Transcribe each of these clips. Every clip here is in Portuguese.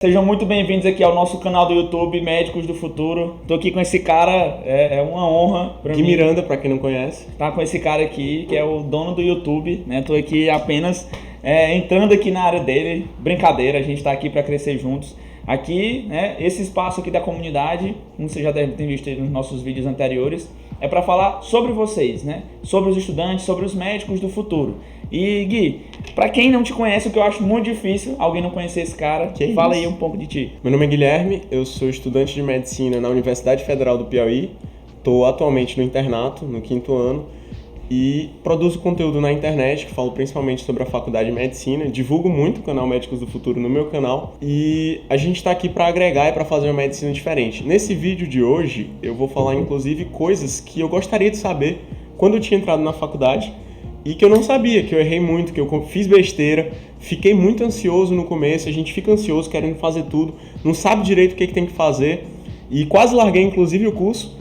Sejam muito bem-vindos aqui ao nosso canal do YouTube, Médicos do Futuro. Tô aqui com esse cara, é uma honra para mim. Gui Miranda, para quem não conhece. Tá com esse cara aqui, que é o dono do YouTube, né? Tô aqui apenas entrando aqui na área dele, brincadeira, a gente tá aqui para crescer juntos. Aqui, né, esse espaço aqui da comunidade, como você já deve ter visto nos nossos vídeos anteriores, é para falar sobre vocês, né? Sobre os estudantes, sobre os médicos do futuro. E Gui, pra quem não te conhece, o que eu acho muito difícil, alguém não conhecer esse cara, fala aí um pouco de ti. Meu nome é Guilherme, eu sou estudante de medicina na Universidade Federal do Piauí, estou atualmente no internato, no 5º ano, e produzo conteúdo na internet, que falo principalmente sobre a faculdade de medicina, divulgo muito o canal Médicos do Futuro no meu canal, e a gente está aqui para agregar e para fazer uma medicina diferente. Nesse vídeo de hoje, eu vou falar inclusive coisas que eu gostaria de saber quando eu tinha entrado na faculdade, e que eu não sabia, que eu errei muito, que eu fiz besteira, fiquei muito ansioso no começo, a gente fica ansioso querendo fazer tudo, não sabe direito o que tem que fazer, e quase larguei inclusive o curso,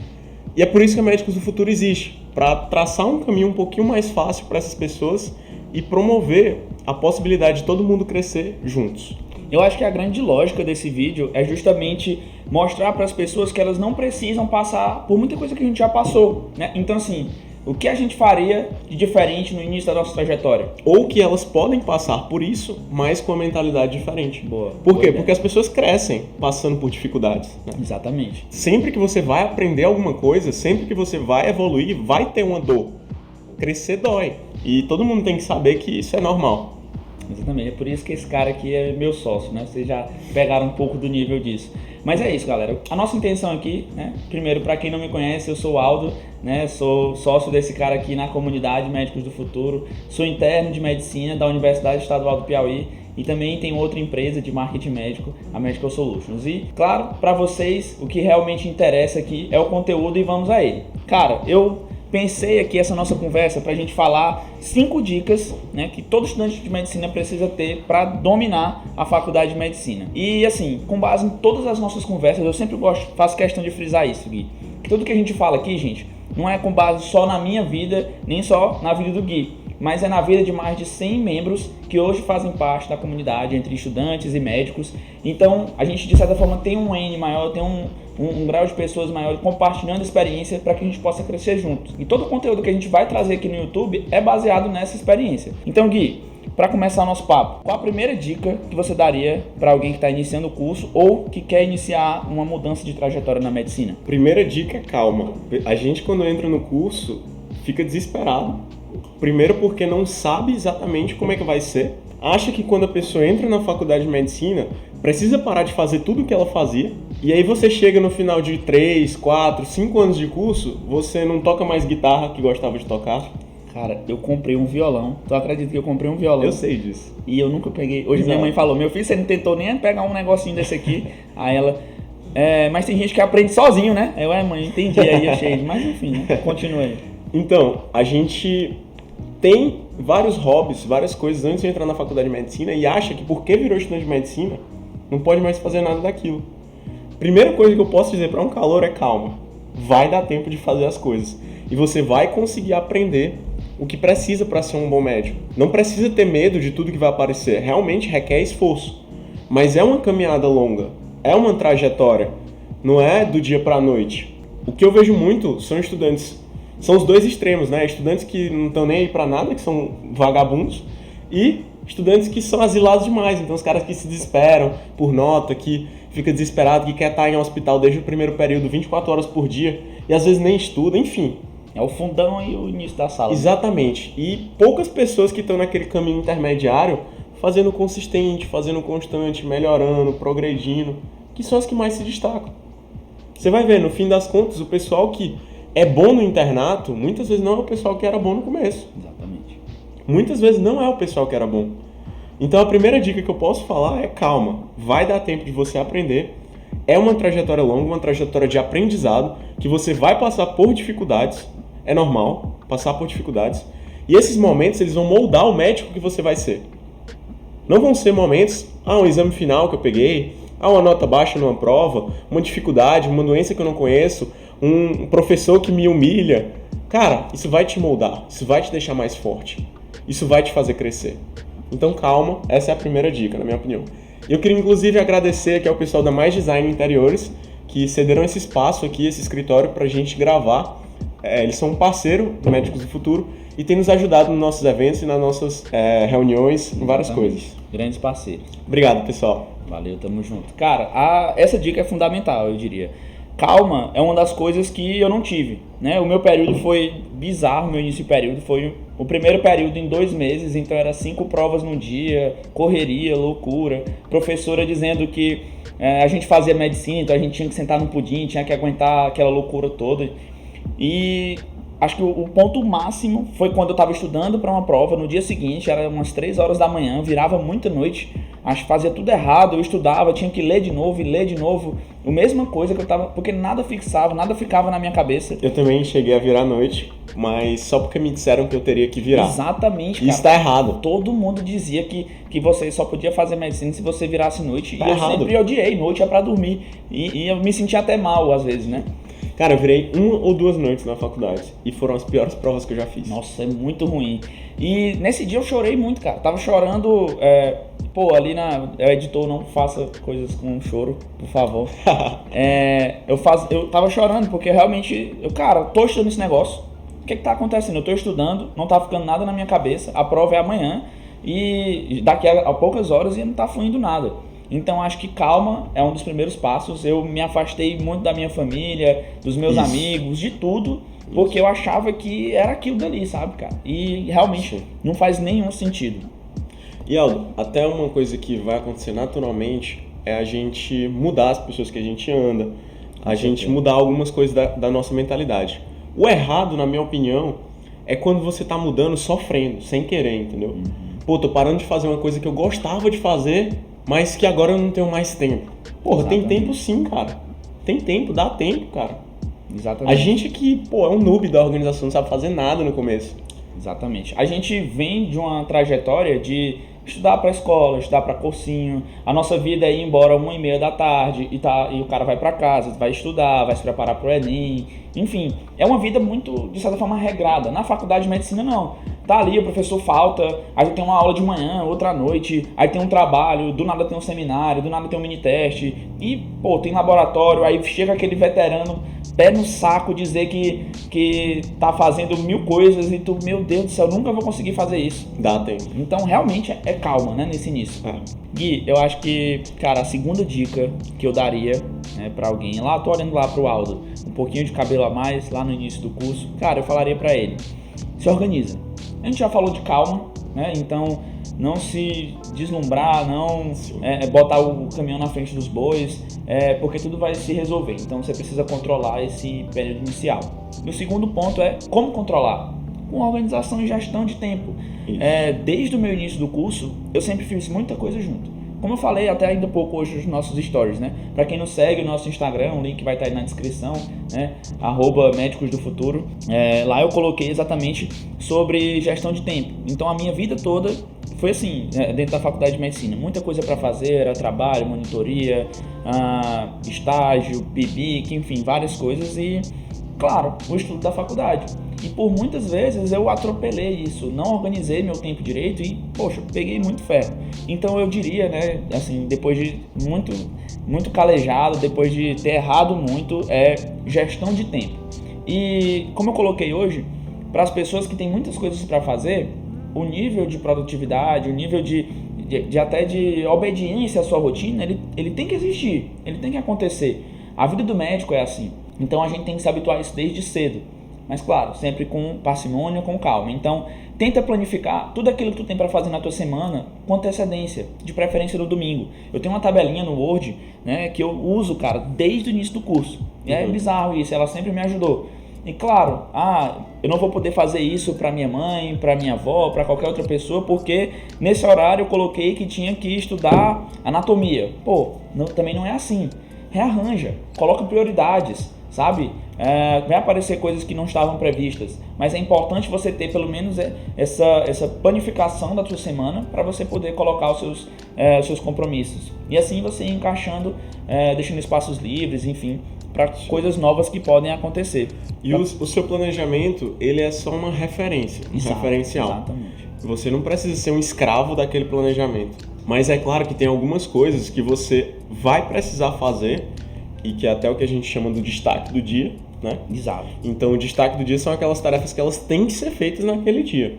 e é por isso que a Médicos do Futuro existe, para traçar um caminho um pouquinho mais fácil para essas pessoas e promover a possibilidade de todo mundo crescer juntos. Eu acho que a grande lógica desse vídeo é justamente mostrar para as pessoas que elas não precisam passar por muita coisa que a gente já passou, né? Então assim, o que a gente faria de diferente no início da nossa trajetória? Ou que elas podem passar por isso, mas com uma mentalidade diferente. Boa. Por quê? Boa. Porque as pessoas crescem passando por dificuldades, né? Exatamente. Sempre que você vai aprender alguma coisa, sempre que você vai evoluir, vai ter uma dor. Crescer dói. E todo mundo tem que saber que isso é normal. Exatamente, é por isso que esse cara aqui é meu sócio, né? Vocês já pegaram um pouco do nível disso. Mas é isso, galera. A nossa intenção aqui, né? Primeiro, para quem não me conhece, eu sou o Aldo, né? Sou sócio desse cara aqui na comunidade Médicos do Futuro. Sou interno de medicina da Universidade Estadual do Piauí e também tenho outra empresa de marketing médico, a Medical Solutions. E, claro, para vocês, o que realmente interessa aqui é o conteúdo e vamos a ele. Cara, eu pensei aqui essa nossa conversa para a gente falar 5 dicas, né, que todo estudante de medicina precisa ter para dominar a faculdade de medicina. E assim, com base em todas as nossas conversas, eu sempre faço questão de frisar isso, Gui. Que tudo que a gente fala aqui, gente, não é com base só na minha vida, nem só na vida do Gui, mas é na vida de mais de 100 membros que hoje fazem parte da comunidade, entre estudantes e médicos. Então, a gente, de certa forma, tem um N maior, tem um grau de pessoas maior compartilhando experiência para que a gente possa crescer juntos. E todo o conteúdo que a gente vai trazer aqui no YouTube é baseado nessa experiência. Então, Gui, para começar o nosso papo, qual a primeira dica que você daria para alguém que está iniciando o curso ou que quer iniciar uma mudança de trajetória na medicina? Primeira dica é calma. A gente, quando entra no curso, fica desesperado. Primeiro porque não sabe exatamente como é que vai ser. Acha que quando a pessoa entra na faculdade de medicina, precisa parar de fazer tudo o que ela fazia. E aí você chega no final de 3, 4, 5 anos de curso, você não toca mais guitarra que gostava de tocar. Cara, eu comprei um violão. Tu acredita que eu comprei um violão? Eu sei disso. E eu nunca peguei. Hoje minha mãe falou, meu filho, você não tentou nem pegar um negocinho desse aqui. Aí ela... mas tem gente que aprende sozinho, né? Eu, mãe, entendi. Aí achei. Mas enfim, né? Continua aí. Então, a gente tem vários hobbies, várias coisas antes de entrar na faculdade de medicina e acha que porque virou estudante de medicina, não pode mais fazer nada daquilo. Primeira coisa que eu posso dizer para um calouro é calma. Vai dar tempo de fazer as coisas. E você vai conseguir aprender o que precisa para ser um bom médico. Não precisa ter medo de tudo que vai aparecer. Realmente requer esforço. Mas é uma caminhada longa. É uma trajetória. Não é do dia para a noite. O que eu vejo muito são estudantes... São os dois extremos, né? Estudantes que não estão nem aí pra nada, que são vagabundos, e estudantes que são asilados demais. Então, os caras que se desesperam por nota, que fica desesperado, que quer estar em um hospital desde o primeiro período, 24 horas por dia, e às vezes nem estuda, enfim. É o fundão e o início da sala. Exatamente. E poucas pessoas que estão naquele caminho intermediário, fazendo consistente, fazendo constante, melhorando, progredindo, que são as que mais se destacam. Você vai ver, no fim das contas, o pessoal que é bom no internato, muitas vezes não é o pessoal que era bom no começo. Exatamente. Muitas vezes não é o pessoal que era bom. Então a primeira dica que eu posso falar é calma. Vai dar tempo de você aprender. É uma trajetória longa, uma trajetória de aprendizado, que você vai passar por dificuldades. É normal passar por dificuldades. E esses momentos, eles vão moldar o médico que você vai ser. Não vão ser momentos, um exame final que eu peguei, uma nota baixa numa prova, uma dificuldade, uma doença que eu não conheço, um professor que me humilha. Cara, isso vai te moldar, isso vai te deixar mais forte, isso vai te fazer crescer. Então calma, essa é a primeira dica, na minha opinião. Eu queria inclusive agradecer aqui ao pessoal da Mais Design Interiores, que cederam esse espaço aqui, esse escritório, pra gente gravar. Eles são um parceiro do Médicos do Futuro e têm nos ajudado nos nossos eventos e nas nossas reuniões, em várias coisas. Grandes parceiros. Obrigado, pessoal. Valeu, tamo junto. Cara, essa dica é fundamental, eu diria. Calma é uma das coisas que eu não tive, né? O meu período foi bizarro, meu início de período foi o primeiro período em 2 meses, então era 5 provas no dia, correria, loucura, professora dizendo que a gente fazia medicina, então a gente tinha que sentar no pudim, tinha que aguentar aquela loucura toda. E acho que o ponto máximo foi quando eu estava estudando para uma prova, no dia seguinte, era umas 3 horas da manhã, virava muita noite, acho que fazia tudo errado, eu estudava, tinha que ler de novo e ler de novo, a mesma coisa que eu tava, porque nada fixava, nada ficava na minha cabeça. Eu também cheguei a virar à noite, mas só porque me disseram que eu teria que virar. Exatamente, cara. Isso tá errado. Todo mundo dizia que você só podia fazer medicina se você virasse noite, Tá e eu errado. sempre odiei, noite é pra dormir, e eu me sentia até mal às vezes, né? Cara, eu virei 1 ou 2 noites na faculdade e foram as piores provas que eu já fiz. Nossa, é muito ruim. E nesse dia eu chorei muito, cara. Tava chorando. Ali editor, não faça coisas com choro, por favor. Eu tava chorando porque realmente. Tô estudando esse negócio. O que tá acontecendo? Eu tô estudando, não tá ficando nada na minha cabeça. A prova é amanhã e daqui a poucas horas e não tá fluindo nada. Então acho que calma é um dos primeiros passos. Eu me afastei muito da minha família, dos meus amigos, de tudo, porque eu achava que era aquilo dali, sabe, cara? E realmente não faz nenhum sentido. E Aldo, até uma coisa que vai acontecer naturalmente é a gente mudar as pessoas que a gente anda, a gente mudar algumas coisas da nossa mentalidade. O errado, na minha opinião, é quando você tá mudando sofrendo, sem querer, entendeu? Pô, tô parando de fazer uma coisa que eu gostava de fazer, mas que agora eu não tenho mais tempo. Porra, Exatamente. Tem tempo sim, cara. Tem tempo, dá tempo, cara. Exatamente. A gente aqui, é um noob da organização, não sabe fazer nada no começo. Exatamente. A gente vem de uma trajetória de estudar para escola, estudar para cursinho. A nossa vida é ir embora 1h30 da tarde e o cara vai para casa, vai estudar, vai se preparar para o Enem. Enfim, é uma vida muito, de certa forma, regrada. Na faculdade de medicina, não. Tá ali, o professor falta, aí tem uma aula de manhã, outra à noite, aí tem um trabalho, do nada tem um seminário, do nada tem um mini teste, e, tem laboratório, aí chega aquele veterano, pé no saco, dizer que tá fazendo 1000 coisas e tu, meu Deus do céu, nunca vou conseguir fazer isso. Dá tempo. Então, realmente, é calma, né, nesse início. Gui, eu acho que, cara, a segunda dica que eu daria, né, pra alguém, lá, tô olhando lá pro Aldo, um pouquinho de cabelo a mais, lá no início do curso, cara, eu falaria pra ele, se organiza. A gente já falou de calma, né? Então não se deslumbrar, não botar o caminhão na frente dos bois, porque tudo vai se resolver. Então você precisa controlar esse período inicial. E o segundo ponto é como controlar? Com organização e gestão de tempo. Desde o meu início do curso, eu sempre fiz muita coisa junto. Como eu falei até ainda pouco hoje nos nossos stories, né? Para quem não segue o nosso Instagram, o link vai estar aí na descrição, né? @Médicos do Futuro. Lá eu coloquei exatamente sobre gestão de tempo. Então a minha vida toda foi assim, dentro da faculdade de medicina. Muita coisa para fazer, era trabalho, monitoria, estágio, PIBIC, enfim, várias coisas e, claro, o estudo da faculdade. E por muitas vezes eu atropelei isso, não organizei meu tempo direito e, peguei muito ferro. Então eu diria, né, assim, depois de muito calejado, depois de ter errado muito, gestão de tempo. E como eu coloquei hoje, para as pessoas que têm muitas coisas para fazer, o nível de produtividade, o nível até de obediência à sua rotina, ele tem que existir, ele tem que acontecer. A vida do médico é assim, então a gente tem que se habituar a isso desde cedo. Mas claro, sempre com parcimônia, com calma. Então, tenta planificar tudo aquilo que tu tem para fazer na tua semana com antecedência, de preferência no domingo. Eu tenho uma tabelinha no Word, né, que eu uso, cara, desde o início do curso. E é bizarro isso, ela sempre me ajudou. E claro, eu não vou poder fazer isso para minha mãe, para minha avó, para qualquer outra pessoa, porque nesse horário eu coloquei que tinha que estudar anatomia. Também não é assim. Rearranja, coloca prioridades, sabe? Vai aparecer coisas que não estavam previstas, mas é importante você ter pelo menos essa planificação da sua semana para você poder colocar os seus compromissos. E assim você ir encaixando, deixando espaços livres, enfim, para coisas novas que podem acontecer. E o seu planejamento, ele é só uma referência, um referencial. Exatamente. Você não precisa ser um escravo daquele planejamento. Mas é claro que tem algumas coisas que você vai precisar fazer e que é até o que a gente chama do destaque do dia, né? Exato. Então o destaque do dia são aquelas tarefas que elas têm que ser feitas naquele dia.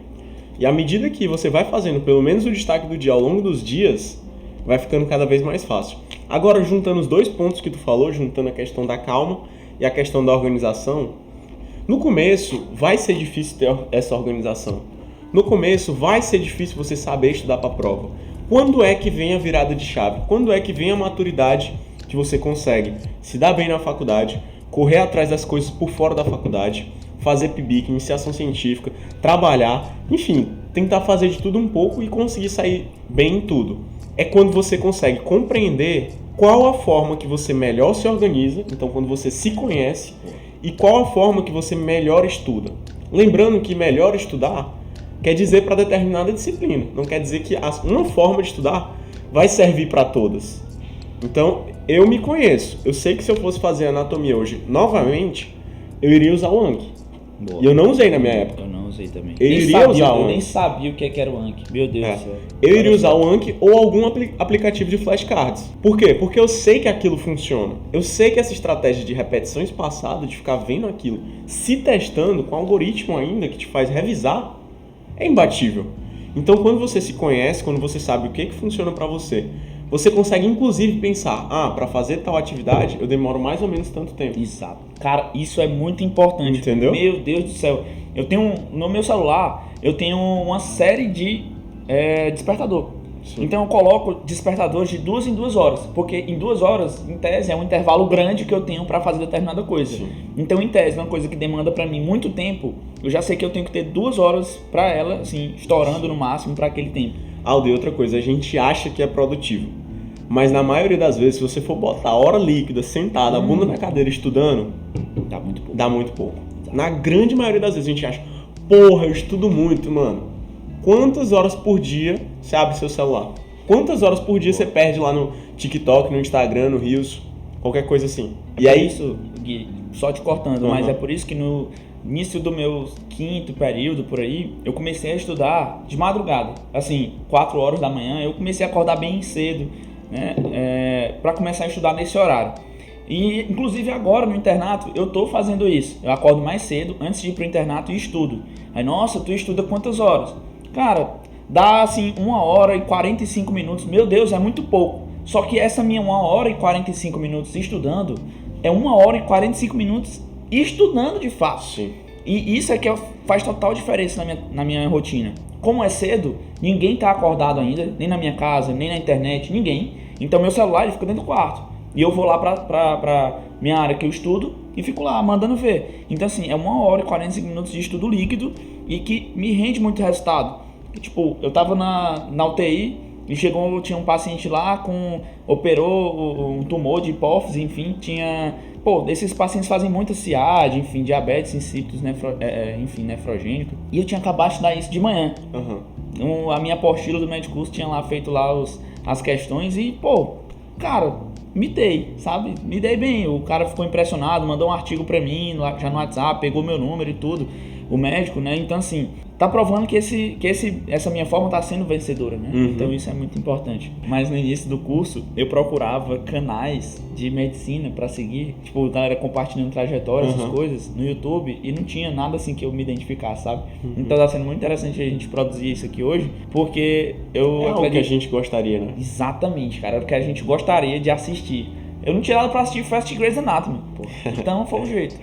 E à medida que você vai fazendo pelo menos o destaque do dia ao longo dos dias, vai ficando cada vez mais fácil. Agora, juntando os dois pontos que tu falou, juntando a questão da calma e a questão da organização, no começo vai ser difícil ter essa organização. No começo vai ser difícil você saber estudar para a prova. Quando é que vem a virada de chave? Quando é que vem a maturidade que você consegue se dar bem na faculdade, correr atrás das coisas por fora da faculdade, fazer PIBIC, iniciação científica, trabalhar, enfim, tentar fazer de tudo um pouco e conseguir sair bem em tudo. É quando você consegue compreender qual a forma que você melhor se organiza, então quando você se conhece, e qual a forma que você melhor estuda. Lembrando que melhor estudar quer dizer para determinada disciplina, não quer dizer que uma forma de estudar vai servir para todas. Então, eu me conheço, eu sei que se eu fosse fazer anatomia hoje novamente, eu iria usar o Anki. Boa. E eu não usei na minha época. Eu não usei também. Eu iria usar o Eu Anki. nem sabia o que era o Anki. Meu Deus do céu. Eu iria usar o Anki ou algum aplicativo de flashcards. Por quê? Porque eu sei que aquilo funciona. Eu sei que essa estratégia de repetição espaçada, de ficar vendo aquilo, se testando com algoritmo ainda, que te faz revisar, é imbatível. Então, quando você se conhece, quando você sabe o que funciona para você, você consegue inclusive pensar, para fazer tal atividade eu demoro mais ou menos tanto tempo. Exato. Cara, isso é muito importante. Entendeu? Meu Deus do céu. Eu tenho, no meu celular, eu tenho uma série de despertador. Sim. Então eu coloco despertadores de 2 em 2 horas, porque em 2 horas, em tese, é um intervalo grande que eu tenho para fazer determinada coisa. Sim. Então, em tese, uma coisa que demanda para mim muito tempo, eu já sei que eu tenho que ter 2 horas para ela, assim, estourando no máximo para aquele tempo. Aldo, e outra coisa, a gente acha que é produtivo, mas na maioria das vezes, se você for botar hora líquida, sentado, a bunda na cadeira estudando, Dá muito pouco. dá muito pouco. Na grande maioria das vezes a gente acha, porra, eu estudo muito, mano. Quantas horas por dia você abre seu celular? Quantas horas por dia você perde lá no TikTok, no Instagram, no Reels, qualquer coisa assim? E aí isso, Gui, só te cortando, mas é por isso que no início do meu 5º período, por aí, eu comecei a estudar de madrugada. Assim, 4 horas da manhã, eu comecei a acordar bem cedo, né, para começar a estudar nesse horário. E, inclusive, agora no internato, eu tô fazendo isso. Eu acordo mais cedo, antes de ir pro internato, e estudo. Aí, nossa, tu estuda quantas horas? Cara, dá assim 1 hora e 45 minutos. Meu Deus, é muito pouco. Só que essa minha 1 hora e 45 minutos estudando é 1 hora e 45 minutos estudando de fato. Sim. E isso é que faz total diferença na minha rotina. Como é cedo, ninguém tá acordado ainda, nem na minha casa, nem na internet, ninguém. Então meu celular ele fica dentro do quarto. E eu vou lá pra minha área que eu estudo e fico lá mandando ver. Então assim, é 1 hora e 45 minutos de estudo líquido e que me rende muito resultado. Tipo, eu tava na UTI e tinha um paciente lá operou um tumor de hipófise, enfim, esses pacientes fazem muita CIAD, enfim, diabetes insípidos, nefrogênico. E eu tinha acabado de estudar isso de manhã. A minha apostila do médico curso tinha lá feito lá as questões e, cara, me dei bem. O cara ficou impressionado, mandou um artigo pra mim, já no WhatsApp, pegou meu número e tudo, o médico, né? Então, assim, tá provando que essa minha forma tá sendo vencedora, né? Então isso é muito importante. Mas no início do curso, eu procurava canais de medicina pra seguir, tipo, galera compartilhando trajetórias, essas coisas, no YouTube, e não tinha nada assim que eu me identificasse, sabe? Então tá sendo muito interessante a gente produzir isso aqui hoje, porque eu acredito... o que a gente gostaria, né? Exatamente, cara, é o que a gente gostaria de assistir. Eu não tinha nada pra assistir, foi assistir Grey's Anatomy, pô. Então foi o jeito.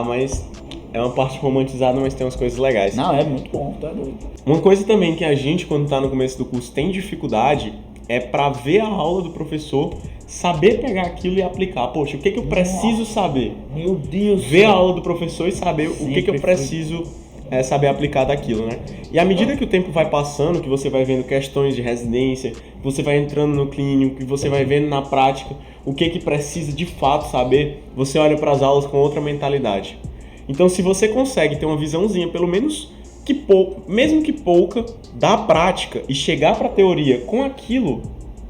Mas é uma parte romantizada, mas tem umas coisas legais. Não, é muito bom, tá doido. Uma coisa também que a gente, quando tá no começo do curso, tem dificuldade é pra ver a aula do professor, saber pegar aquilo e aplicar. Poxa, o que eu preciso saber? Meu Deus. Ver a aula do professor e saber o que eu preciso saber aplicar daquilo, né? E à medida que o tempo vai passando, que você vai vendo questões de residência, que você vai entrando no clínico, que você vai vendo na prática o que precisa de fato saber, você olha para as aulas com outra mentalidade. Então, se você consegue ter uma visãozinha, pelo menos mesmo que pouca, da prática e chegar para a teoria com aquilo,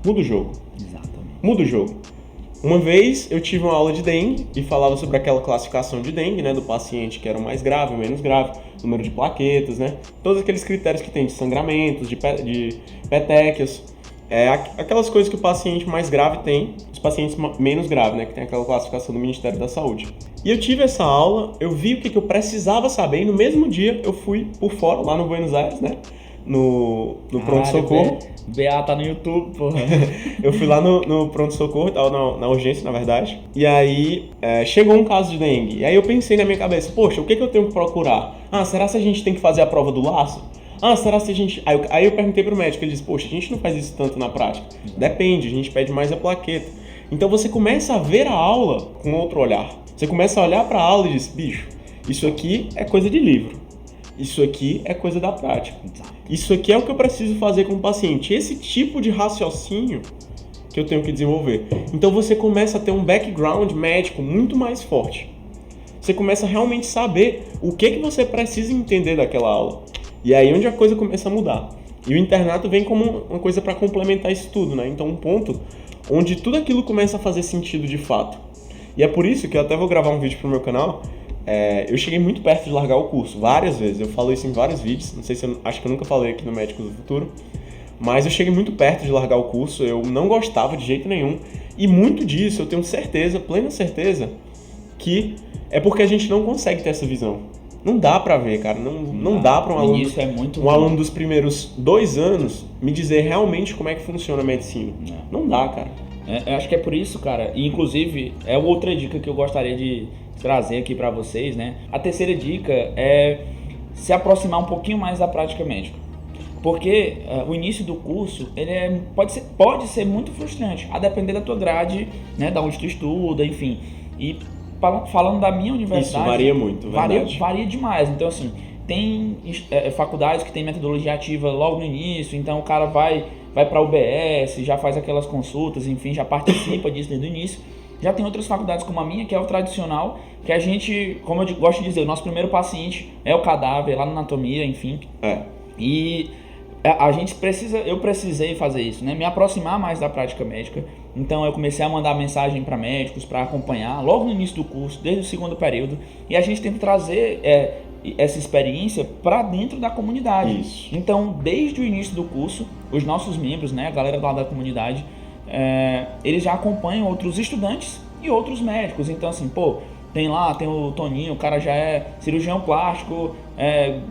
muda o jogo. Exatamente. Muda o jogo. Uma vez eu tive uma aula de dengue e falava sobre aquela classificação de dengue, né, do paciente que era o mais grave, o menos grave, número de plaquetas, né, todos aqueles critérios que tem de sangramentos, de petequias. aquelas coisas que o paciente mais grave tem, os pacientes menos graves, né? Que tem aquela classificação do Ministério da Saúde. E eu tive essa aula, eu vi o que eu precisava saber, e no mesmo dia eu fui por fora, lá no Buenos Aires, né? No pronto-socorro. BA tá no YouTube, porra. Eu fui lá no pronto-socorro, tava na urgência, na verdade. E aí, chegou um caso de dengue. E aí eu pensei na minha cabeça, poxa, o que eu tenho que procurar? Será se a gente tem que fazer a prova do laço? Será se a gente... Aí eu perguntei pro médico, ele disse, poxa, a gente não faz isso tanto na prática. Depende, a gente pede mais a plaqueta. Então você começa a ver a aula com outro olhar. Você começa a olhar pra aula e diz, bicho, isso aqui é coisa de livro. Isso aqui é coisa da prática. Isso aqui é o que eu preciso fazer com o paciente. Esse tipo de raciocínio que eu tenho que desenvolver. Então você começa a ter um background médico muito mais forte. Você começa a realmente saber o que você precisa entender daquela aula. E aí onde a coisa começa a mudar. E o internato vem como uma coisa para complementar isso tudo, né? Então um ponto onde tudo aquilo começa a fazer sentido de fato. E é por isso que eu até vou gravar um vídeo pro meu canal. Eu cheguei muito perto de largar o curso, várias vezes. Eu falo isso em vários vídeos, não sei se acho que eu nunca falei aqui no Médicos do Futuro. Mas eu cheguei muito perto de largar o curso, eu não gostava de jeito nenhum. E muito disso eu tenho certeza, plena certeza, que é porque a gente não consegue ter essa visão. Não dá pra ver, cara. Não dá pra um aluno dos primeiros 2 anos me dizer realmente como é que funciona a medicina. Não dá, cara. Eu acho que é por isso, cara. E, inclusive, é outra dica que eu gostaria de trazer aqui pra vocês, né? A terceira dica é se aproximar um pouquinho mais da prática médica. Porque o início do curso, ele pode ser muito frustrante, a depender da tua grade, né? Da onde tu estuda, enfim. E falando da minha universidade... Isso varia muito, verdade. Varia demais. Então, assim, tem faculdades que tem metodologia ativa logo no início, então o cara vai para a UBS, já faz aquelas consultas, enfim, já participa disso desde o início. Já tem outras faculdades como a minha, que é o tradicional, que a gente, como eu gosto de dizer, o nosso primeiro paciente é o cadáver, lá na anatomia, enfim. E eu precisei fazer isso, né? Me aproximar mais da prática médica. Então eu comecei a mandar mensagem para médicos para acompanhar logo no início do curso, desde o segundo período, e a gente tenta trazer essa experiência para dentro da comunidade. Isso. Então, desde o início do curso, os nossos membros, né, a galera lá da comunidade, eles já acompanham outros estudantes e outros médicos. Então, assim, tem o Toninho, o cara já é cirurgião plástico,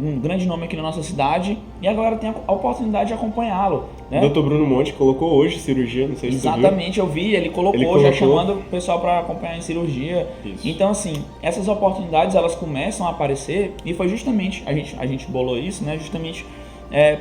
um grande nome aqui na nossa cidade, e a galera tem a oportunidade de acompanhá-lo, né? O Dr. Bruno Monte colocou hoje cirurgia, não sei se Exatamente, tu viu. eu vi, ele colocou já chamando o pessoal para acompanhar em cirurgia. Isso. Então, assim, essas oportunidades, elas começam a aparecer, e foi justamente, a gente bolou isso, né, justamente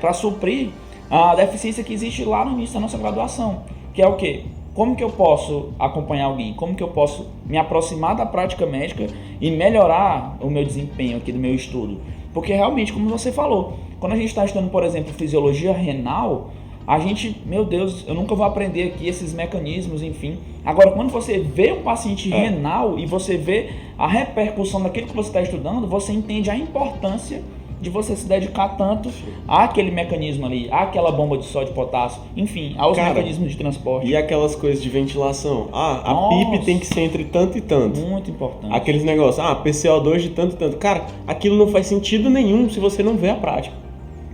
para suprir a deficiência que existe lá no início da nossa graduação, que é o quê? Como que eu posso acompanhar alguém? Como que eu posso me aproximar da prática médica e melhorar o meu desempenho aqui do meu estudo? Porque realmente, como você falou, quando a gente está estudando, por exemplo, fisiologia renal, a gente, meu Deus, eu nunca vou aprender aqui esses mecanismos, enfim. Agora, quando você vê um paciente renal e você vê a repercussão daquilo que você está estudando, você entende a importância de você se dedicar tanto àquele mecanismo ali, àquela bomba de sódio e potássio, enfim, aos mecanismos de transporte. E aquelas coisas de ventilação. A PIP tem que ser entre tanto e tanto. Muito importante. Aqueles negócios, PCO2 de tanto e tanto. Cara, aquilo não faz sentido nenhum se você não vê a prática.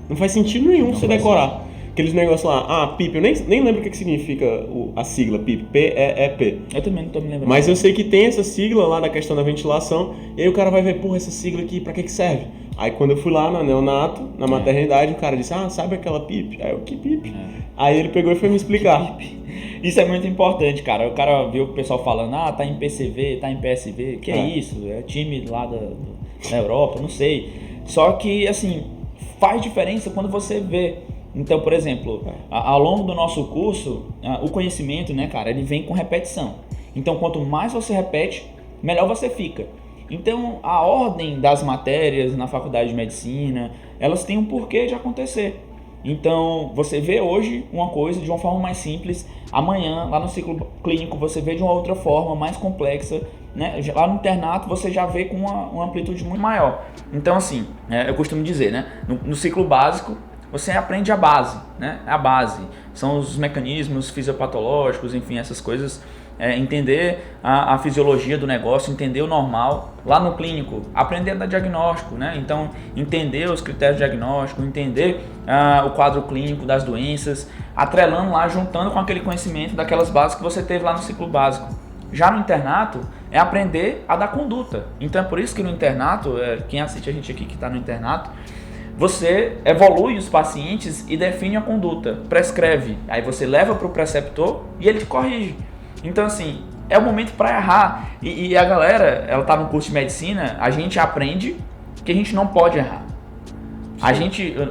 Não faz sentido nenhum você decorar. Aqueles negócios lá, PIP, eu nem lembro o que significa a sigla PIP, P-E-E-P. Eu também não tô me lembrando. Mas eu sei que tem essa sigla lá na questão da ventilação, e aí o cara vai ver, essa sigla aqui, pra que serve? Aí quando eu fui lá na neonato, na maternidade, o cara disse, sabe aquela PIP? Aí eu, que PIP? Aí ele pegou e foi me explicar. Isso é muito importante, cara. O cara viu o pessoal falando, tá em PCV, tá em PSV, que é isso? É time lá da Europa, não sei. Só que, assim, faz diferença quando você vê. Então, por exemplo, ao longo do nosso curso, o conhecimento, né, cara, ele vem com repetição. Então, quanto mais você repete, melhor você fica. Então, a ordem das matérias na faculdade de medicina, elas têm um porquê de acontecer. Então, você vê hoje uma coisa de uma forma mais simples, amanhã, lá no ciclo clínico, você vê de uma outra forma, mais complexa, né? Lá no internato, você já vê com uma amplitude muito maior. Então, assim, eu costumo dizer, né? No ciclo básico, você aprende a base, né? A base. São os mecanismos fisiopatológicos, enfim, essas coisas entender a fisiologia do negócio, entender o normal. Lá no clínico, aprender a dar diagnóstico, né? Então, entender os critérios de diagnóstico, entender o quadro clínico das doenças, atrelando lá, juntando com aquele conhecimento daquelas bases que você teve lá no ciclo básico. Já no internato, é aprender a dar conduta. Então, é por isso que no internato, quem assiste a gente aqui que está no internato, você evolui os pacientes e define a conduta, prescreve. Aí você leva para o preceptor e ele te corrige. Então, assim, é o momento para errar. E a galera, ela tá no curso de medicina, a gente aprende que a gente não pode errar.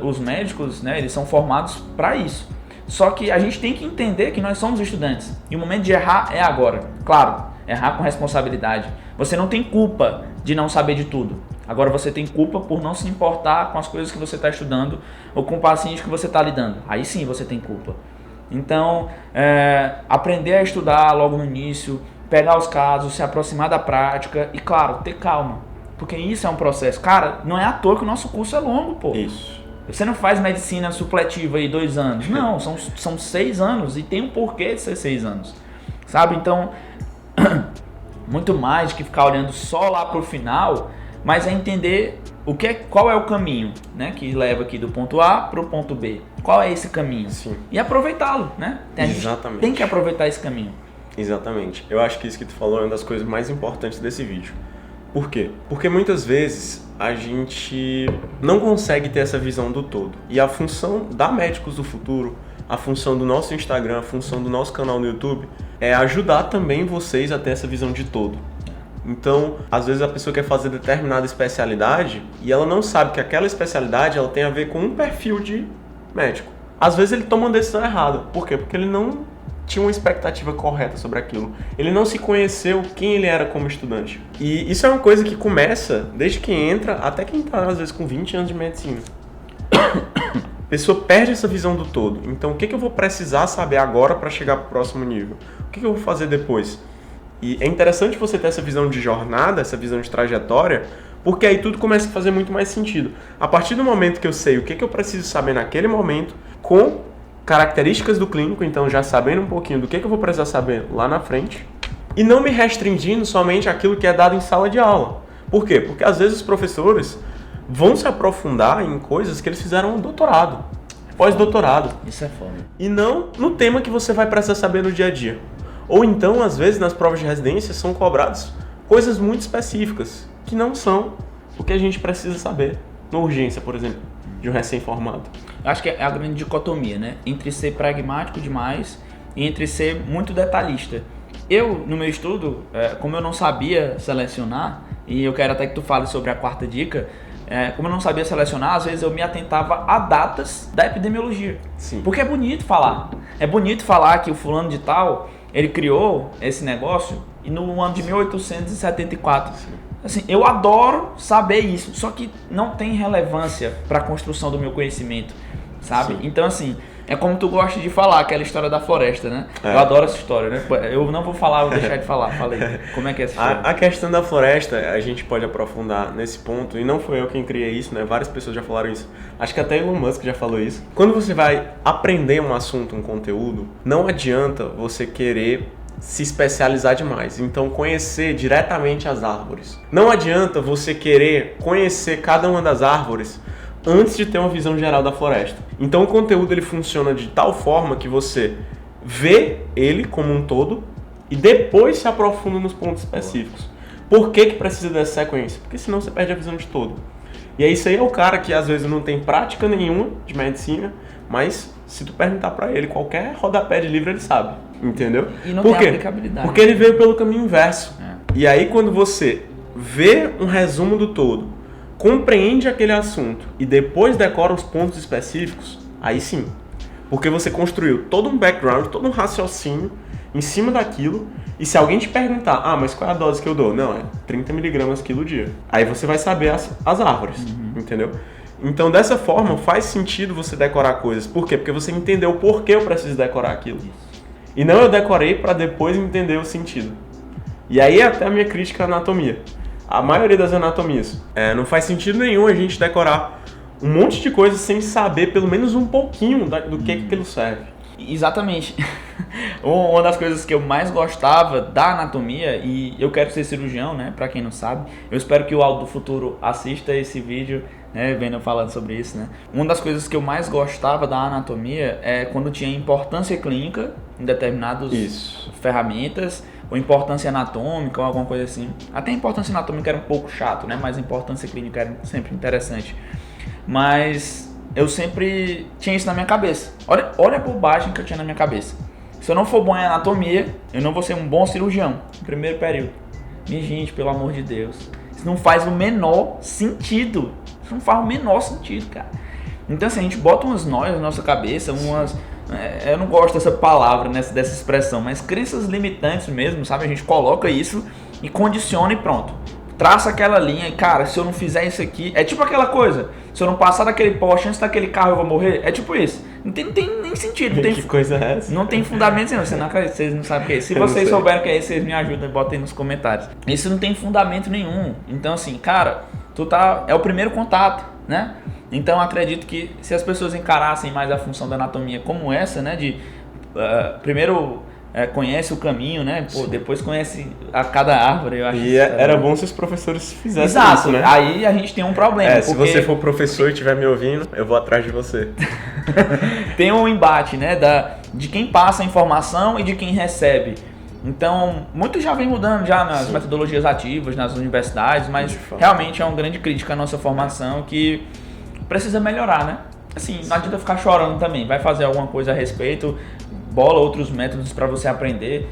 Os médicos, né, eles são formados para isso. Só que a gente tem que entender que nós somos estudantes. E o momento de errar é agora. Claro, errar com responsabilidade. Você não tem culpa de não saber de tudo. Agora você tem culpa por não se importar com as coisas que você está estudando ou com o paciente que você está lidando. Aí sim você tem culpa. Então, aprender a estudar logo no início, pegar os casos, se aproximar da prática e, claro, ter calma. Porque isso é um processo. Cara, não é à toa que o nosso curso é longo, pô. Isso. Você não faz medicina supletiva aí 2 anos. Não, são 6 anos e tem um porquê de ser 6 anos. Sabe? Então, muito mais de que ficar olhando só lá pro final, mas é entender qual é o caminho, né, que leva aqui do ponto A para o ponto B. Qual é esse caminho? Sim. E aproveitá-lo, né? Exatamente. Tem que aproveitar esse caminho. Exatamente. Eu acho que isso que tu falou é uma das coisas mais importantes desse vídeo. Por quê? Porque muitas vezes a gente não consegue ter essa visão do todo. E a função da Médicos do Futuro, a função do nosso Instagram, a função do nosso canal no YouTube é ajudar também vocês a ter essa visão de todo. Então, às vezes a pessoa quer fazer determinada especialidade e ela não sabe que aquela especialidade ela tem a ver com um perfil de médico. Às vezes ele toma uma decisão errada. Por quê? Porque ele não tinha uma expectativa correta sobre aquilo. Ele não se conheceu quem ele era como estudante. E isso é uma coisa que começa desde que entra até quem está, às vezes, com 20 anos de medicina. A pessoa perde essa visão do todo. Então, o que eu vou precisar saber agora para chegar para o próximo nível? O que eu vou fazer depois? E é interessante você ter essa visão de jornada, essa visão de trajetória, porque aí tudo começa a fazer muito mais sentido. A partir do momento que eu sei o que eu preciso saber naquele momento, com características do clínico, então já sabendo um pouquinho do que eu vou precisar saber lá na frente, e não me restringindo somente àquilo que é dado em sala de aula. Por quê? Porque às vezes os professores vão se aprofundar em coisas que eles fizeram no doutorado, pós-doutorado. Isso é foda. E não no tema que você vai precisar saber no dia a dia. Ou então, às vezes, nas provas de residência são cobradas coisas muito específicas, que não são o que a gente precisa saber na urgência, por exemplo, de um recém-formado. Eu acho que é a grande dicotomia, né? Entre ser pragmático demais e entre ser muito detalhista. Eu, no meu estudo, como eu não sabia selecionar, e eu quero até que tu fale sobre a quarta dica, como eu não sabia selecionar, às vezes eu me atentava a datas da epidemiologia. Sim. Porque é bonito falar. É bonito falar que o fulano de tal, ele criou esse negócio no ano de 1874. Sim. Assim, eu adoro saber isso, só que não tem relevância para a construção do meu conhecimento, sabe? Sim. Então, assim, é como tu gosta de falar, aquela história da floresta, né? Eu adoro essa história, né? Eu não vou falar, vou deixar de falar. Fala aí, como é que é essa história? A questão da floresta, a gente pode aprofundar nesse ponto, e não foi eu quem criei isso, né? Várias pessoas já falaram isso. Acho que até Elon Musk já falou isso. Quando você vai aprender um assunto, um conteúdo, não adianta você querer se especializar demais. Então, conhecer diretamente as árvores. Não adianta você querer conhecer cada uma das árvores antes de ter uma visão geral da floresta. Então, o conteúdo ele funciona de tal forma que você vê ele como um todo e depois se aprofunda nos pontos específicos. Por que precisa dessa sequência? Porque senão você perde a visão de todo. E aí, isso aí é o cara que às vezes não tem prática nenhuma de medicina, mas se tu perguntar pra ele, qualquer rodapé de livro ele sabe, entendeu? E não Por tem quê? aplicabilidade. Porque ele veio pelo caminho inverso. E aí quando você vê um resumo do todo, compreende aquele assunto e depois decora os pontos específicos, aí sim. Porque você construiu todo um background, todo um raciocínio em cima daquilo, e se alguém te perguntar, mas qual é a dose que eu dou? Não, é 30 mg quilo dia. Aí você vai saber as árvores, entendeu? Então, dessa forma, faz sentido você decorar coisas. Por quê? Porque você entendeu o porquê eu preciso decorar aquilo. E não eu decorei para depois entender o sentido. E aí é até a minha crítica à anatomia. A maioria das anatomias. Não faz sentido nenhum a gente decorar um monte de coisas sem saber pelo menos um pouquinho do que aquilo serve. Exatamente. Uma das coisas que eu mais gostava da anatomia, e eu quero ser cirurgião, né, pra quem não sabe, eu espero que o Aldo do futuro assista esse vídeo, né, vendo eu falando sobre isso, né. Uma das coisas que eu mais gostava da anatomia é quando tinha importância clínica em determinadas ferramentas, ou importância anatômica, ou alguma coisa assim. Até a importância anatômica era um pouco chato, né, mas a importância clínica era sempre interessante. Mas eu sempre tinha isso na minha cabeça. Olha a bobagem que eu tinha na minha cabeça. Se eu não for bom em anatomia, eu não vou ser um bom cirurgião no primeiro período. Minha gente, pelo amor de Deus. Isso não faz o menor sentido. Isso não faz o menor sentido, cara. Então assim, a gente bota umas noias na nossa cabeça, eu não gosto dessa palavra, dessa expressão, mas crenças limitantes mesmo, sabe? A gente coloca isso e condiciona e pronto. Traça aquela linha e, cara, se eu não fizer isso aqui... É tipo aquela coisa, se eu não passar daquele poste antes daquele carro eu vou morrer. É tipo isso. Não tem nem sentido. Não tem, que coisa é essa? Não tem fundamento nenhum. Vocês não sabem o que é isso. Se vocês souberem o que é isso, vocês me ajudam e botem nos comentários. Isso não tem fundamento nenhum. Então, assim, cara, é o primeiro contato, né? Então, acredito que se as pessoas encarassem mais a função da anatomia como essa, né? De primeiro... conhece o caminho, né? Pô, depois conhece a cada árvore, eu acho. E era bom se os professores fizessem Exato, isso, né? Aí a gente tem um problema. Se você for professor e estiver me ouvindo, eu vou atrás de você. Tem um embate, né? de quem passa a informação e de quem recebe. Então, muito já vem mudando já nas metodologias ativas, nas universidades, mas realmente é uma grande crítica à nossa formação que precisa melhorar, né? Assim, não adianta ficar chorando também, vai fazer alguma coisa a respeito, bola outros métodos para você aprender.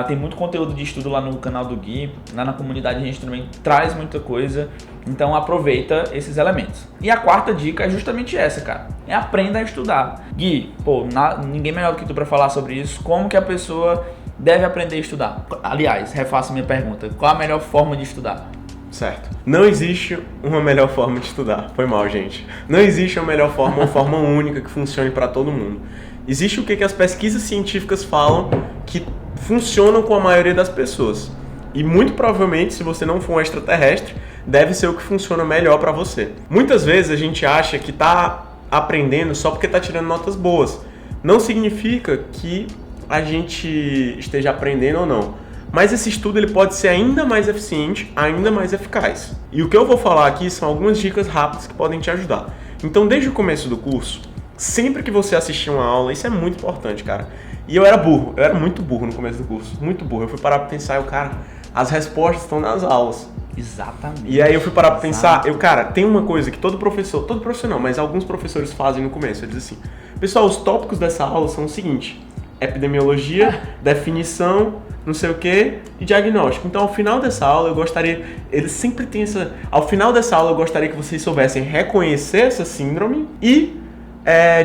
Tem muito conteúdo de estudo lá no canal do Gui, lá na comunidade a gente também traz muita coisa, então aproveita esses elementos. E a quarta dica é justamente essa, cara, aprenda a estudar. Gui, ninguém melhor do que tu para falar sobre isso, como que a pessoa deve aprender a estudar? Aliás, refaço minha pergunta, qual a melhor forma de estudar? Certo. Não existe uma melhor forma de estudar. Foi mal, gente. Não existe uma melhor forma, uma forma única que funcione para todo mundo. Existe o que as pesquisas científicas falam que funcionam com a maioria das pessoas. E muito provavelmente, se você não for um extraterrestre, deve ser o que funciona melhor para você. Muitas vezes a gente acha que está aprendendo só porque está tirando notas boas. Não significa que a gente esteja aprendendo ou não. Mas esse estudo ele pode ser ainda mais eficiente, ainda mais eficaz. E o que eu vou falar aqui são algumas dicas rápidas que podem te ajudar. Então, desde o começo do curso, sempre que você assistir uma aula, isso é muito importante, cara. E eu era muito burro no começo do curso, muito burro. Eu fui parar pra pensar, as respostas estão nas aulas. Exatamente. E aí eu fui parar pra pensar, tem uma coisa que todo professor não, mas alguns professores fazem no começo, eles dizem assim, pessoal, os tópicos dessa aula são o seguinte, epidemiologia, definição, não sei o que, e diagnóstico. Então, ao final dessa aula, eles sempre têm ao final dessa aula, eu gostaria que vocês soubessem reconhecer essa síndrome e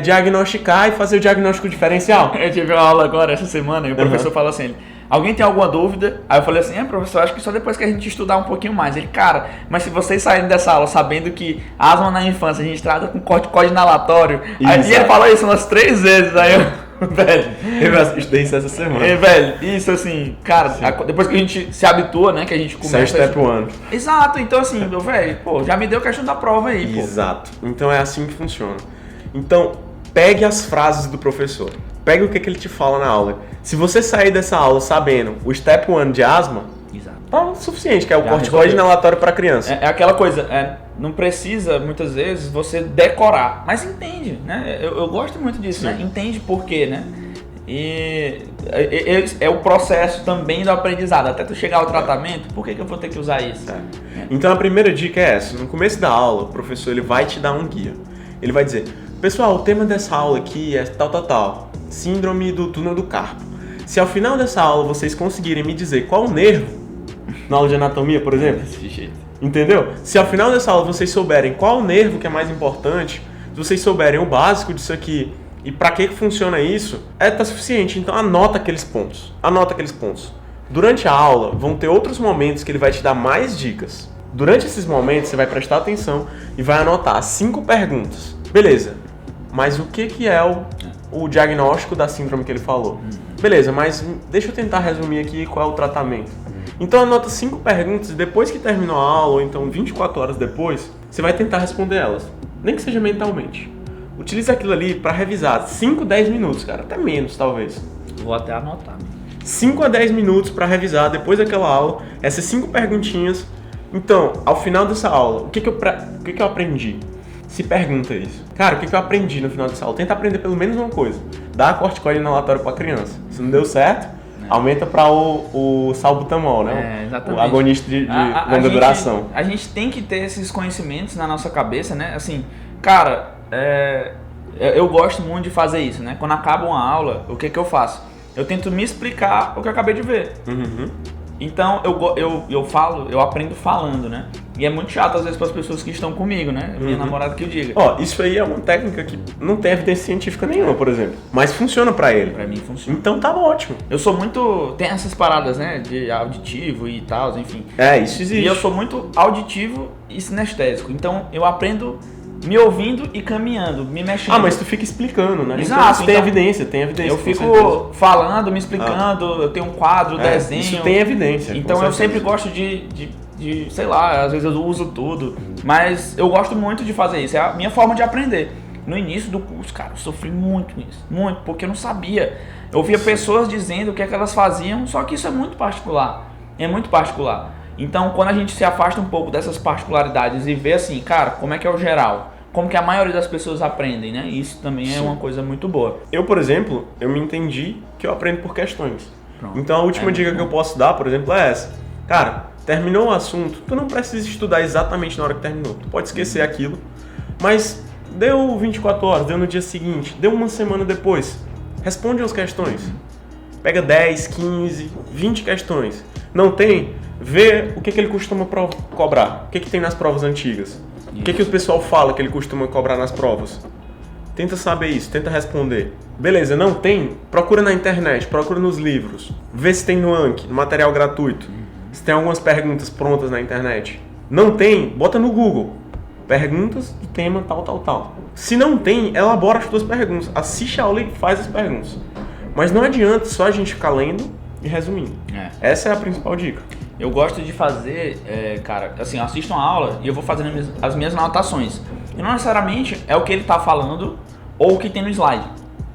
diagnosticar e fazer o diagnóstico diferencial. Eu tive uma aula agora essa semana e o professor falou assim, alguém tem alguma dúvida? Aí eu falei assim, professor, acho que só depois que a gente estudar um pouquinho mais. Ele, cara, mas se vocês saírem dessa aula sabendo que asma na infância a gente trata com corticóide inalatório, aí ele falou isso umas 3 vezes, aí eu... Velho, eu estudei isso essa semana. Velho, isso assim, cara, depois que a gente se habitua, né, que a gente começa... Isso é step 1. Exato, então assim, meu velho, já me deu questão da prova aí, Exato, então é assim que funciona. Então, pegue as frases do professor, pegue o que ele te fala na aula. Se você sair dessa aula sabendo o step 1 de asma, tá o suficiente, que é o corticóide inalatório para criança. É aquela coisa, não precisa, muitas vezes, você decorar, mas entende, né? Eu gosto muito disso, né? Entende por quê, né? E é o processo também do aprendizado. Até tu chegar ao tratamento, por que eu vou ter que usar isso? Então a primeira dica é essa. No começo da aula, o professor ele vai te dar um guia. Ele vai dizer, pessoal, o tema dessa aula aqui é tal. Síndrome do túnel do carpo. Se ao final dessa aula vocês conseguirem me dizer qual o nervo, na aula de anatomia, por exemplo, entendeu? Se ao final dessa aula vocês souberem qual o nervo que é mais importante, se vocês souberem o básico disso aqui e para que funciona isso, tá suficiente. Então anota aqueles pontos. Durante a aula vão ter outros momentos que ele vai te dar mais dicas. Durante esses momentos você vai prestar atenção e vai anotar 5 perguntas. Beleza, mas o que é o diagnóstico da síndrome que ele falou? Beleza, mas deixa eu tentar resumir aqui qual é o tratamento. Então anota 5 perguntas e depois que terminou a aula, ou então 24 horas depois, você vai tentar responder elas. Nem que seja mentalmente. Utiliza aquilo ali para revisar 5, 10 minutos, cara, até menos talvez. Vou até anotar. 5 a 10 minutos para revisar depois daquela aula, essas 5 perguntinhas. Então, ao final dessa aula, o que eu aprendi? Se pergunta isso. Cara, o que eu aprendi no final dessa aula? Tenta aprender pelo menos uma coisa. Dá corticoide inalatório para criança. Se não deu certo, aumenta para o salbutamol, né? Exatamente. O agonista de longa duração. A gente tem que ter esses conhecimentos na nossa cabeça, né? Assim, cara, eu gosto muito de fazer isso, né? Quando acaba uma aula, o que eu faço? Eu tento me explicar o que eu acabei de ver. Uhum. Então, eu aprendo falando, né? E é muito chato, às vezes, para as pessoas que estão comigo, né? Minha namorada que eu diga. Isso aí é uma técnica que não tem evidência científica nenhuma, por exemplo. Mas funciona para ele. Para mim, funciona. Então tá ótimo. Eu sou muito... Tem essas paradas, né? De auditivo e tal, enfim. Isso existe. E eu sou muito auditivo e sinestésico. Então, eu aprendo me ouvindo e caminhando, me mexendo. Mas tu fica explicando, né? Exato. Então, isso tem evidência. Eu fico falando, me explicando, eu tenho um quadro, desenho. Isso tem evidência. Então eu sempre gosto de, sei lá, às vezes eu uso tudo, mas eu gosto muito de fazer isso, é a minha forma de aprender. No início do curso, cara, eu sofri muito nisso, muito, porque eu não sabia. Eu ouvia pessoas dizendo o que é que elas faziam, só que isso é muito particular, Então, quando a gente se afasta um pouco dessas particularidades e vê assim, cara, como é que é o geral? Como que a maioria das pessoas aprendem, né? Isso também é uma coisa muito boa. Eu, por exemplo, eu me entendi que eu aprendo por questões. Pronto. Então, a última dica que eu posso dar, por exemplo, é essa. Cara, terminou o assunto, tu não precisa estudar exatamente na hora que terminou. Tu pode esquecer aquilo, mas deu 24 horas, deu no dia seguinte, deu uma semana depois. Responde as questões. Pega 10, 15, 20 questões. Não tem? Vê o que ele costuma cobrar. O que tem nas provas antigas. O que o pessoal fala que ele costuma cobrar nas provas. Tenta saber isso, tenta responder. Beleza, não tem? Procura na internet, procura nos livros. Vê se tem no Anki, no material gratuito. Se tem algumas perguntas prontas na internet. Não tem? Bota no Google. Perguntas do tema tal. Se não tem, elabora as tuas perguntas. Assiste a aula e faz as perguntas. Mas não adianta só a gente ficar lendo e resumindo. Essa é a principal dica. Eu gosto de fazer, cara, assim, eu assisto uma aula e eu vou fazendo as minhas anotações. E não necessariamente é o que ele está falando ou o que tem no slide,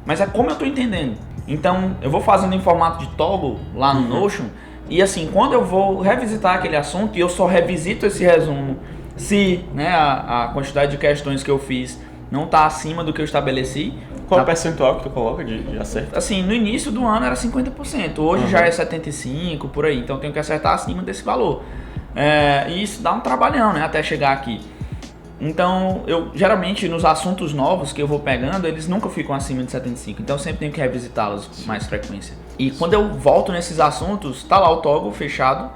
mas é como eu estou entendendo. Então, eu vou fazendo em formato de toggle lá no Notion e assim, quando eu vou revisitar aquele assunto e eu só revisito esse resumo se, né, a quantidade de questões que eu fiz não está acima do que eu estabeleci. Qual é o percentual que tu coloca de acerto? Assim, no início do ano era 50%, hoje já é 75%, por aí, então eu tenho que acertar acima desse valor. E isso dá um trabalhão, né, até chegar aqui. Então, eu geralmente nos assuntos novos que eu vou pegando, eles nunca ficam acima de 75%, então eu sempre tenho que revisitá-los com mais frequência. E quando eu volto nesses assuntos, tá lá o toggle fechado,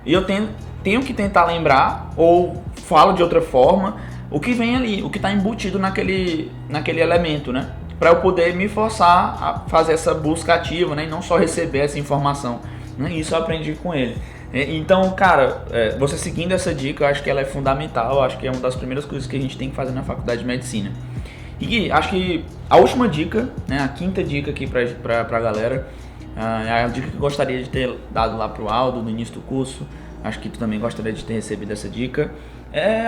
e eu tenho que tentar lembrar, ou falo de outra forma, o que vem ali, o que está embutido naquele elemento, né? Para eu poder me forçar a fazer essa busca ativa, né? E não só receber essa informação, né? Isso eu aprendi com ele. Então, cara, você seguindo essa dica, eu acho que ela é fundamental, eu acho que é uma das primeiras coisas que a gente tem que fazer na faculdade de medicina. E acho que a última dica, né? A quinta dica aqui pra galera, é a dica que eu gostaria de ter dado lá pro Aldo no início do curso, acho que tu também gostaria de ter recebido essa dica,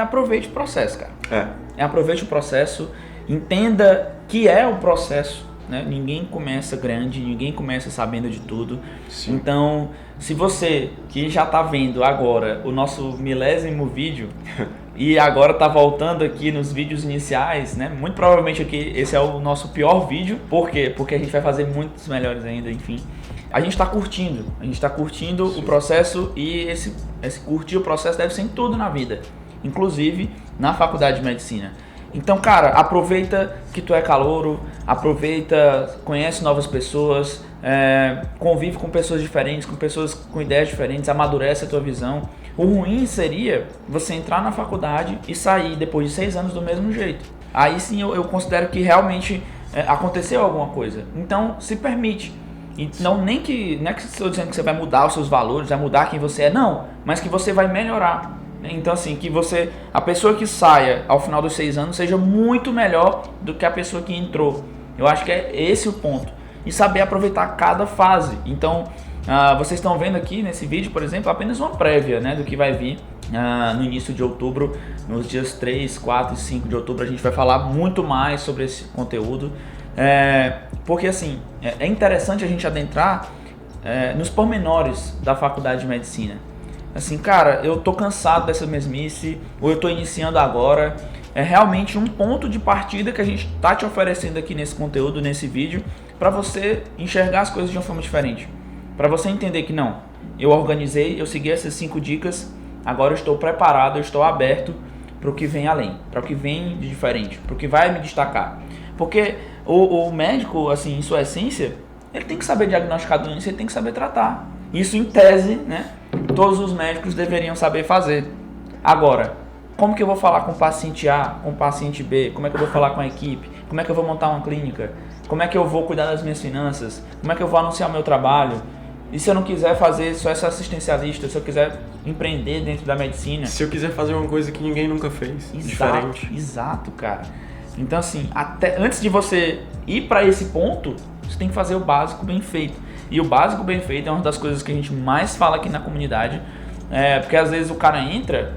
aproveite o processo, cara. Aproveite o processo, entenda que é o processo, né? Ninguém começa grande, ninguém começa sabendo de tudo. Sim. Então, se você que já está vendo agora o nosso 1000º vídeo e agora está voltando aqui nos vídeos iniciais, né? Muito provavelmente aqui esse é o nosso pior vídeo. Por quê? Porque a gente vai fazer muitos melhores ainda, enfim. A gente está curtindo Sim. o processo e esse curtir o processo deve ser em tudo na vida, inclusive na faculdade de medicina. Então, cara, aproveita que tu é calouro, conhece novas pessoas, convive com pessoas diferentes, com pessoas com ideias diferentes, amadurece a tua visão. O ruim seria você entrar na faculdade e sair depois de 6 anos do mesmo jeito. Aí sim eu considero que realmente aconteceu alguma coisa. Então, se permite. Então, não é que estou dizendo que você vai mudar os seus valores, vai mudar quem você é, não, mas que você vai melhorar. Então, assim, que a pessoa que saia ao final dos 6 anos seja muito melhor do que a pessoa que entrou. Eu acho que é esse o ponto. E saber aproveitar cada fase. Então, Vocês estão vendo aqui nesse vídeo, por exemplo, apenas uma prévia, né, do que vai vir no início de outubro, nos dias 3, 4 e 5 de outubro. A gente vai falar muito mais sobre esse conteúdo, porque assim, é interessante a gente adentrar nos pormenores da faculdade de medicina. Assim, cara, eu tô cansado dessa mesmice, ou eu tô iniciando agora. É realmente um ponto de partida que a gente tá te oferecendo aqui nesse conteúdo, nesse vídeo, para você enxergar as coisas de uma forma diferente. Para você entender que não, eu organizei, eu segui essas 5 dicas, agora eu estou preparado, eu estou aberto para o que vem além, para o que vem de diferente, para o que vai me destacar. Porque o médico, assim, em sua essência, ele tem que saber diagnosticar a doença, ele tem que saber tratar. Isso, em tese, né, todos os médicos deveriam saber fazer. Agora, como que eu vou falar com o paciente A, com o paciente B? Como é que eu vou falar com a equipe? Como é que eu vou montar uma clínica? Como é que eu vou cuidar das minhas finanças? Como é que eu vou anunciar o meu trabalho? E se eu não quiser fazer só essa assistencialista, se eu quiser empreender dentro da medicina? Se eu quiser fazer uma coisa que ninguém nunca fez, diferente. Exato, cara. Então, assim, até antes de você ir para esse ponto, você tem que fazer o básico bem feito. E o básico bem feito é uma das coisas que a gente mais fala aqui na comunidade, porque às vezes o cara entra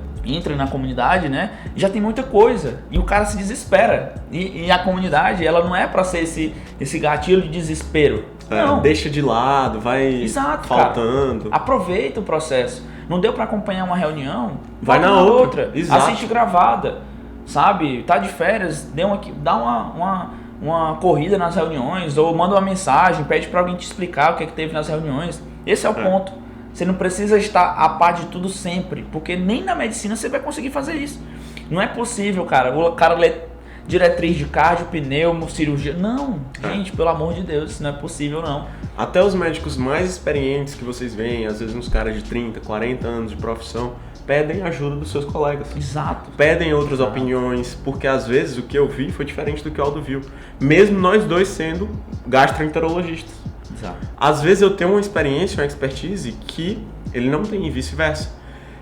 na comunidade, né, e já tem muita coisa, e o cara se desespera, e a comunidade, ela não é para ser esse gatilho de desespero, não. Deixa de lado, vai Exato, faltando. Cara. Aproveita o processo, não deu para acompanhar uma reunião, vai na outra. Exato. Assiste gravada, sabe, tá de férias, dá uma corrida nas reuniões, ou manda uma mensagem, pede para alguém te explicar o que teve nas reuniões, esse é o ponto. Você não precisa estar a par de tudo sempre, porque nem na medicina você vai conseguir fazer isso. Não é possível, cara. O cara lê diretriz de cardio, pneumo, cirurgia. Não, gente, pelo amor de Deus, isso não é possível, não. Até os médicos mais experientes que vocês veem, às vezes uns caras de 30, 40 anos de profissão, pedem ajuda dos seus colegas. Exato. Pedem outras opiniões, porque às vezes o que eu vi foi diferente do que o Aldo viu. Mesmo nós dois sendo gastroenterologistas. Exato. Às vezes eu tenho uma experiência, uma expertise que ele não tem e vice-versa.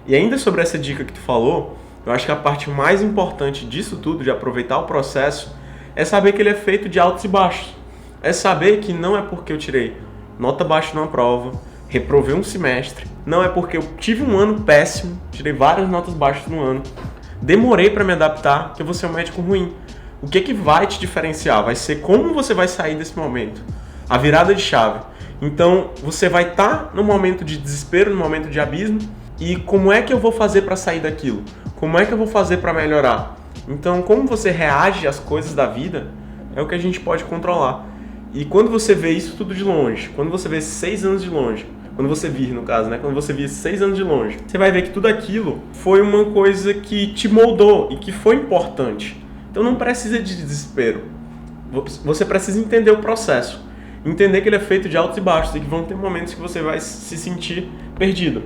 E ainda sobre essa dica que tu falou, eu acho que a parte mais importante disso tudo, de aproveitar o processo, é saber que ele é feito de altos e baixos. É saber que não é porque eu tirei nota baixa numa prova, reprovei um semestre, não é porque eu tive um ano péssimo, tirei várias notas baixas no ano, demorei para me adaptar, que eu vou ser um médico ruim. O que vai te diferenciar? Vai ser como você vai sair desse momento. A virada de chave. Então, você vai estar no momento de desespero, no momento de abismo, e como é que eu vou fazer para sair daquilo? Como é que eu vou fazer para melhorar? Então, como você reage às coisas da vida é o que a gente pode controlar. E quando você vê isso tudo de longe, quando você vê 6 anos de longe, quando você vir, no caso, né? Quando você vir 6 anos de longe, você vai ver que tudo aquilo foi uma coisa que te moldou e que foi importante. Então, não precisa de desespero. Você precisa entender o processo. Entender que ele é feito de altos e baixos e que vão ter momentos que você vai se sentir perdido.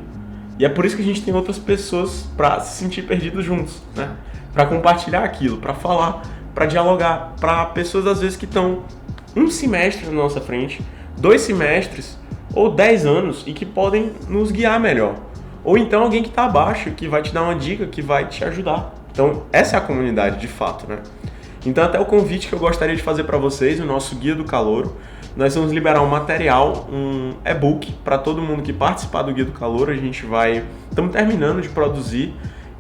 E é por isso que a gente tem outras pessoas para se sentir perdido juntos, né? Para compartilhar aquilo, para falar, para dialogar, para pessoas às vezes que estão um semestre na nossa frente, 2 semestres ou 10 anos e que podem nos guiar melhor. Ou então alguém que está abaixo, que vai te dar uma dica, que vai te ajudar. Então essa é a comunidade de fato, né? Então até o convite que eu gostaria de fazer para vocês, o nosso Guia do Calouro, nós vamos liberar um material, um e-book para todo mundo que participar do Guia do Calouro. Estamos terminando de produzir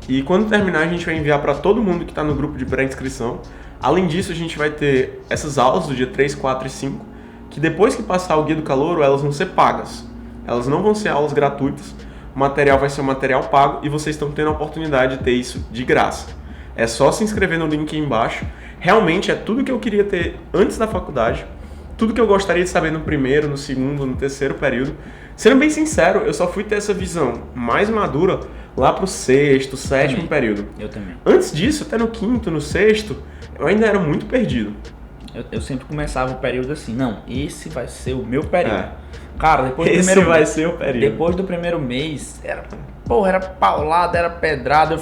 e quando terminar a gente vai enviar para todo mundo que está no grupo de pré-inscrição. Além disso, a gente vai ter essas aulas do dia 3, 4 e 5, que depois que passar o Guia do Calouro, elas vão ser pagas. Elas não vão ser aulas gratuitas, o material vai ser um material pago e vocês estão tendo a oportunidade de ter isso de graça. É só se inscrever no link aí embaixo. Realmente é tudo que eu queria ter antes da faculdade. Tudo que eu gostaria de saber no primeiro, no segundo, no terceiro período. Sendo bem sincero, eu só fui ter essa visão mais madura lá pro 6º, 7º período. Eu também. Antes disso, até no 5º, no 6º, eu ainda era muito perdido. Eu sempre começava o período assim, não, esse vai ser o meu período. Cara, depois do esse vai ser o período. Depois do primeiro mês, era paulada, era pedrada,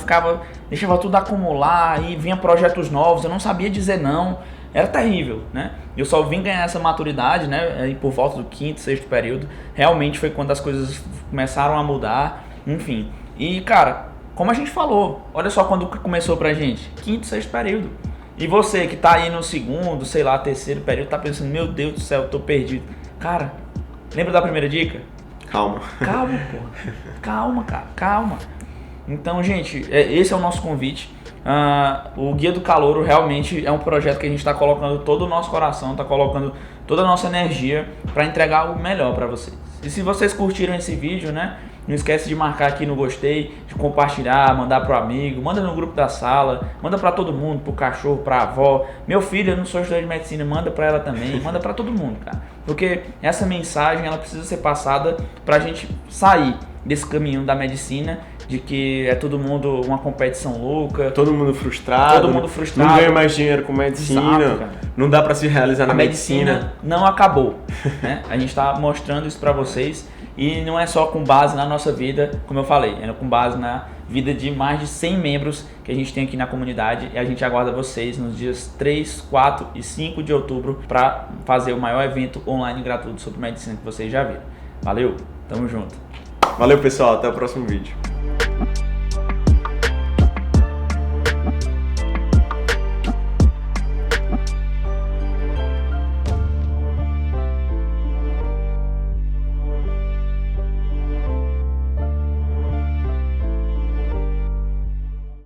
deixava tudo acumular e vinha projetos novos, eu não sabia dizer não. Era terrível, né? Eu só vim ganhar essa maturidade, né? E por volta do 5º, 6º período, realmente foi quando as coisas começaram a mudar, enfim. E, cara, como a gente falou, olha só quando começou pra gente, 5º, 6º período. E você que tá aí no 2º, sei lá, 3º período, tá pensando, meu Deus do céu, eu tô perdido. Cara, lembra da primeira dica? Calma. Calma, pô. Calma, cara. Calma. Então, gente, esse é o nosso convite. O Guia do Calouro realmente é um projeto que a gente está colocando todo o nosso coração, está colocando toda a nossa energia para entregar o melhor para vocês. E se vocês curtiram esse vídeo, né, não esquece de marcar aqui no gostei, de compartilhar, mandar pro amigo, manda no grupo da sala, manda para todo mundo, pro cachorro, pra avó. Meu filho, eu não sou estudante de medicina, manda para ela também, manda para todo mundo, cara. Porque essa mensagem, ela precisa ser passada pra gente sair desse caminho da medicina, de que é todo mundo uma competição louca. Todo mundo frustrado. Não ganha mais dinheiro com medicina. Exato, não dá pra se realizar na medicina. Não acabou, né? A gente tá mostrando isso pra vocês e não é só com base na nossa vida, como eu falei, é com base na vida de mais de 100 membros que a gente tem aqui na comunidade, e a gente aguarda vocês nos dias 3, 4 e 5 de outubro para fazer o maior evento online gratuito sobre medicina que vocês já viram. Valeu, tamo junto. Valeu, pessoal, até o próximo vídeo.